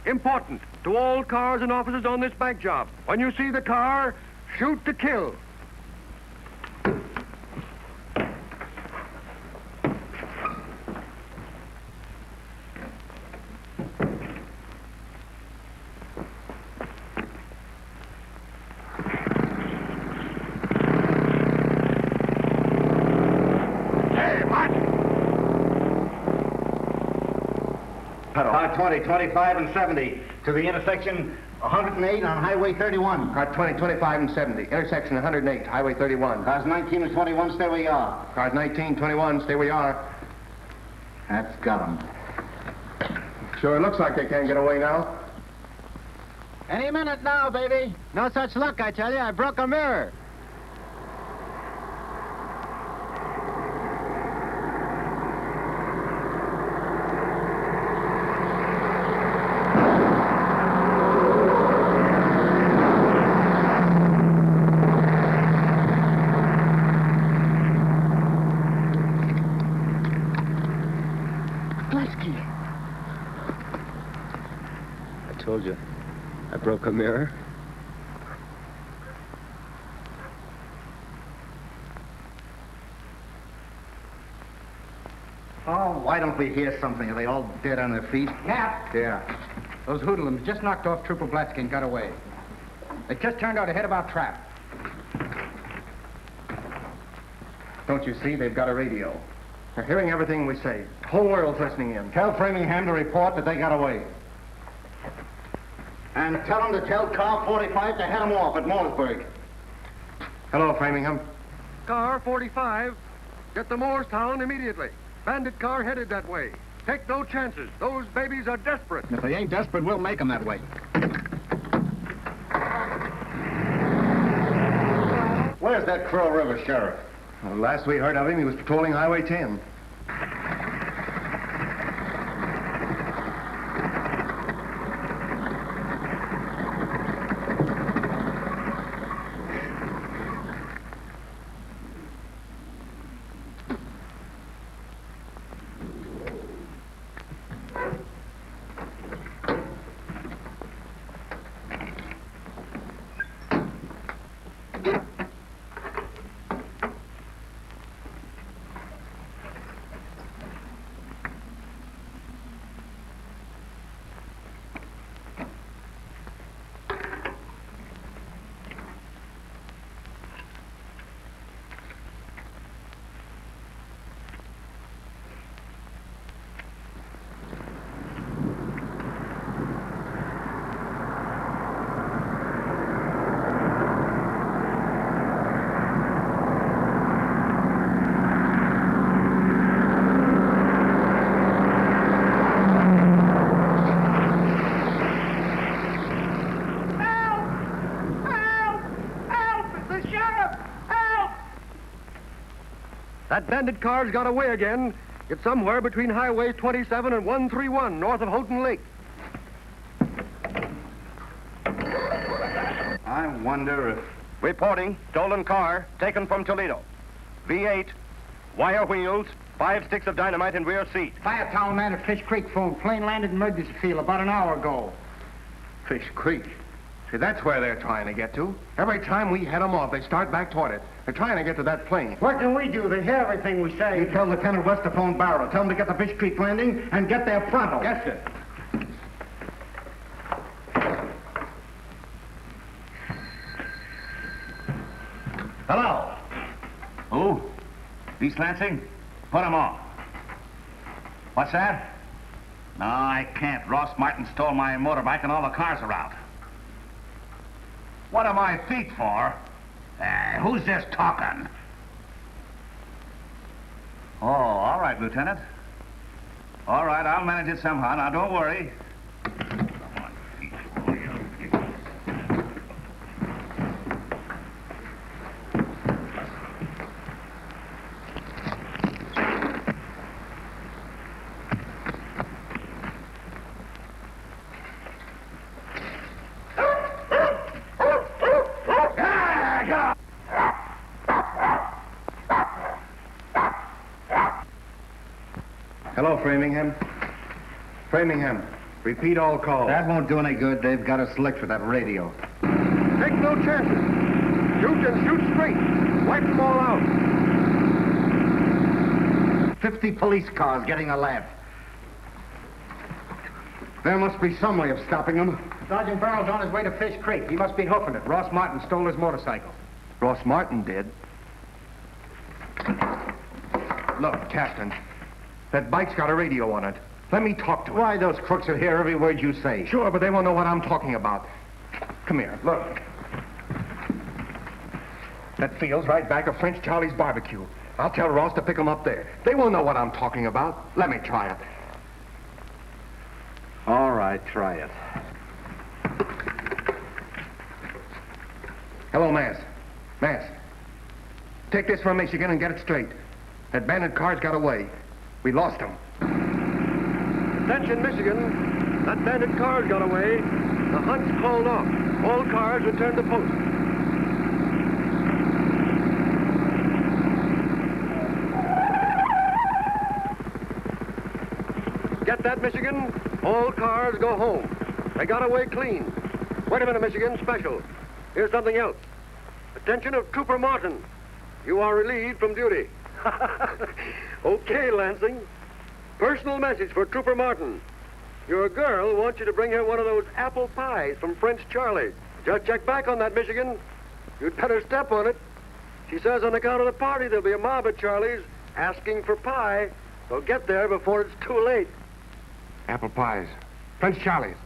Important to all cars and officers on this bank job. When you see the car, shoot to kill. Car 20, 25, and 70 to the intersection 108 on Highway 31. Car 20, 25, and 70. Intersection 108, Highway 31. Cars 19 and 21, stay where you are. Cars 19, 21, stay where you are. That's got 'em. Sure looks like they can't get away now. Any minute now, baby. No such luck, I tell you. I broke a mirror. I told you. I broke a mirror. Oh, why don't we hear something? Are they all dead on their feet? Cap! Yeah. Those hoodlums just knocked off Trooper Blatsky and got away. They just turned out ahead of our trap. Don't you see? They've got a radio. They're hearing everything we say. The whole world's listening in. Tell Framingham to report that they got away. And tell them to tell car 45 to head them off at Mooresburg. Hello, Framingham. Car 45, get to Moorestown immediately. Bandit car headed that way. Take no chances. Those babies are desperate. If they ain't desperate, we'll make them that way. Where's that Crow River sheriff? Well, last we heard of him, he was patrolling Highway 10. That bandit car's got away again. It's somewhere between Highway 27 and 131, north of Houghton Lake. I wonder if Reporting, stolen car, taken from Toledo. V8, wire wheels, 5 sticks of dynamite in rear seat. Fire town man at Fish Creek phone. Plane landed in emergency field about an hour ago. Fish Creek. See, that's where they're trying to get to. Every time we head them off, they start back toward it. They're trying to get to that plane. What can we do? They hear everything we say. You tell Lieutenant West to phone Barrow. Tell him to get the Fish Creek landing and get there pronto. Yes, sir. Hello. Who? East Lansing? Put him on. What's that? No, I can't. Ross Martin stole my motorbike and all the cars are out. What are my feet for? Who's this talking? Oh, all right, Lieutenant. All right, I'll manage it somehow. Now, don't worry. Hello, Framingham. Framingham, repeat all calls. That won't do any good. They've got us licked with that radio. Take no chances. Shoot and shoot straight. Wipe them all out. 50 police cars getting a laugh. There must be some way of stopping them. Sergeant Barrow's on his way to Fish Creek. He must be hoofing it. Ross Martin stole his motorcycle. Ross Martin did. Look, Captain, that bike's got a radio on it. Let me talk to it. Why, those crooks will hear every word you say. Sure, but they won't know what I'm talking about. Come here, look. That field's right back of French Charlie's barbecue. I'll tell Ross to pick them up there. They won't know what I'm talking about. Let me try it. All right, try it. Hello, Mass. Mass. Take this from Michigan and get it straight. That bandit car's got away. We lost him. Attention, Michigan. That bandit car's got away. The hunt's called off. All cars return to post. Get that, Michigan? All cars go home. They got away clean. Wait a minute, Michigan. Special. Here's something else. Attention of Trooper Martin. You are relieved from duty. Okay, Lansing. Personal message for Trooper Martin. Your girl wants you to bring her one of those apple pies from French Charlie. Just check back on that, Michigan. You'd better step on it. She says on account of the party, there'll be a mob at Charlie's asking for pie. So get there before it's too late. Apple pies. French Charlie's.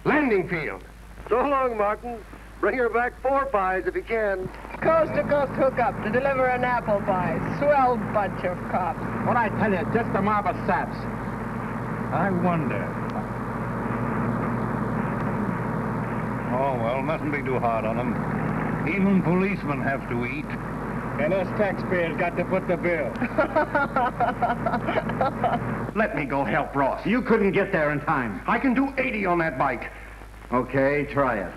Landing field. So long, Martin. Bring her back 4 pies if you can. Coast to coast hookup to deliver an apple pie. Swell bunch of cops. What I tell you, just a mob of saps. I wonder. Oh, well, mustn't be too hard on them. Even policemen have to eat. And us taxpayers got to foot the bill. Let me go help Ross. You couldn't get there in time. I can do 80 on that bike. Okay, try it.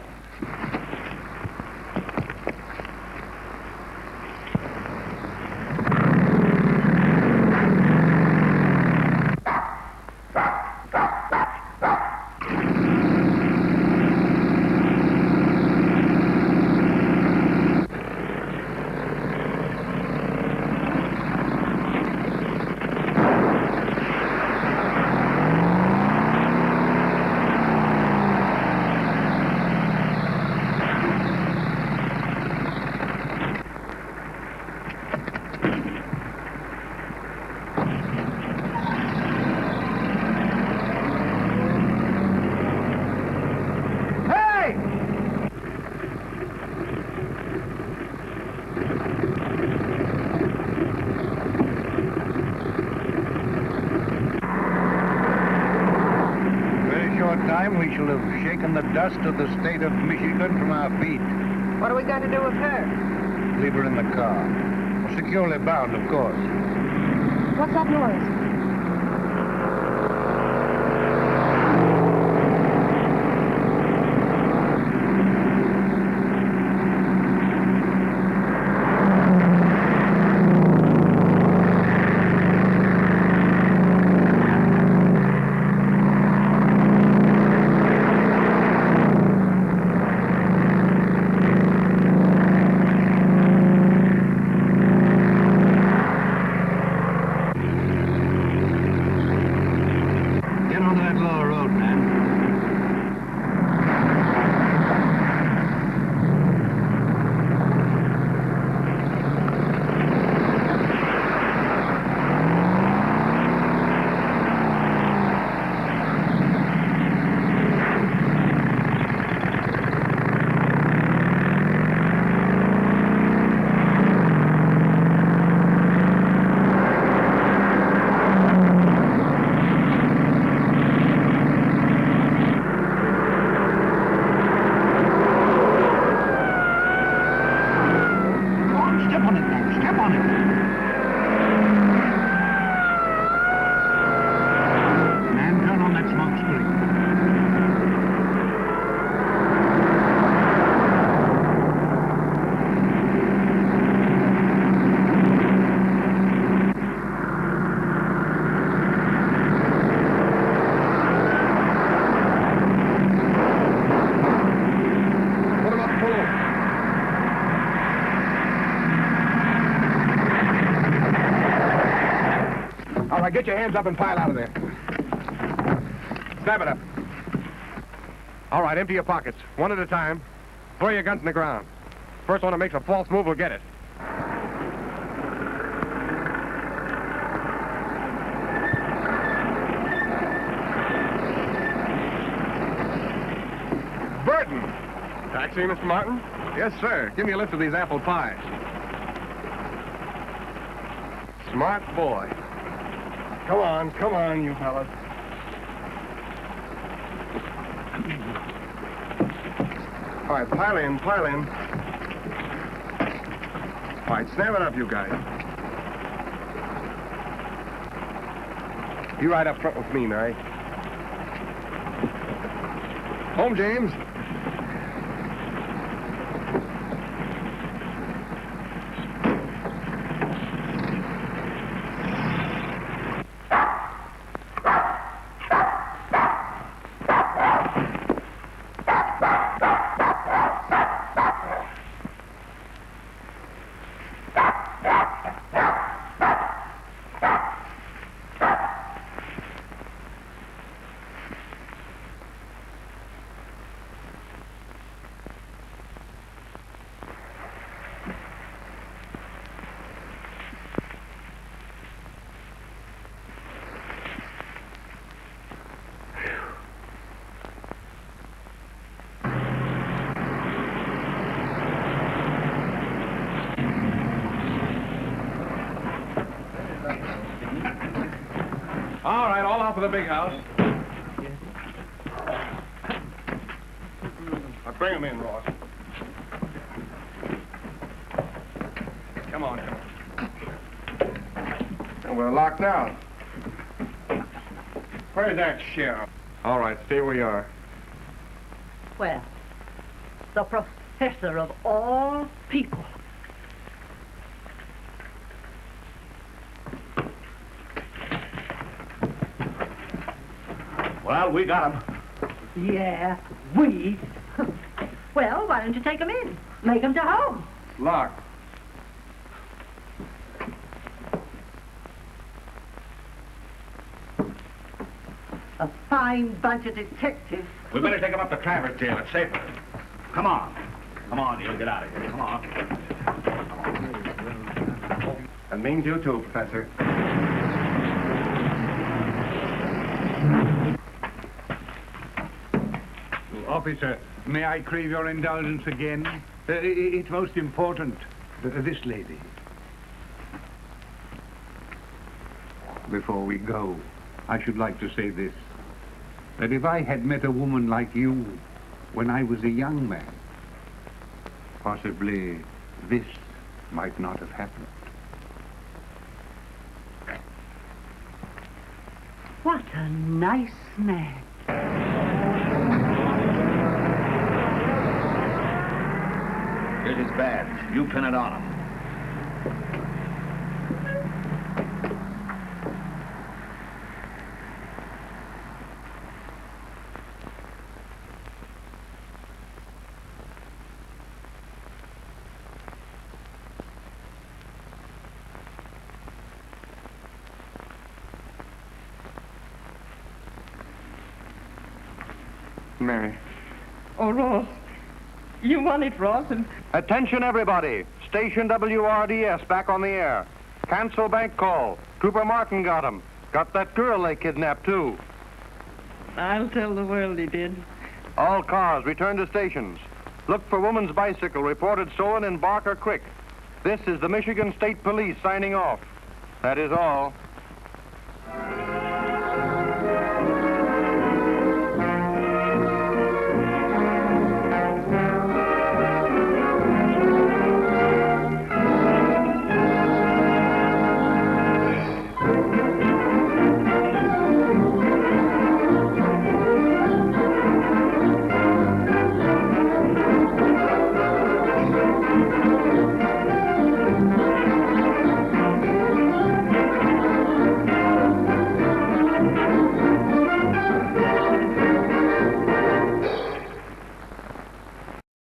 We shall have shaken the dust of the state of Michigan from our feet. What are we going to do with her? Leave her in the car. Securely bound, of course. What's that noise? on it. Man, turn on that smoke screen. All right, get your hands up and pile out of there. Snap it up. All right, empty your pockets, one at a time. Throw your guns in the ground. First one who makes a false move will get it. Burton! Taxi, Mr. Martin? Yes, sir. Give me a lift of these apple pies. Smart boy. Come on, you fellas. All right, pile in. All right, snap it up, you guys. You ride up front with me, Mary. Home, James. All right, all out for the big house. Now bring him in, Ross. Come on. And we're locked out. Where's that sheriff? All right, stay where you are. Well, the professor of all people. Well, we got him. Yeah, we. Well, why don't you take him in? Make him to home. Locked. A fine bunch of detectives. We better take him up to Travers jail. It's safer. Come on. Come on, you'll get out of here. Come on. That means you too, Professor. Officer, may I crave your indulgence again? It's most important. This lady. Before we go, I should like to say this. That if I had met a woman like you when I was a young man, possibly this might not have happened. What a nice man. Here's his badge. You pin it on him. Mary. Oh, Ross. You won it, Ross, and... Attention, everybody. Station WRDS back on the air. Cancel bank call. Trooper Martin got him. Got that girl they kidnapped, too. I'll tell the world he did. All cars, return to stations. Look for woman's bicycle reported stolen in Barker Creek. This is the Michigan State Police signing off. That is all.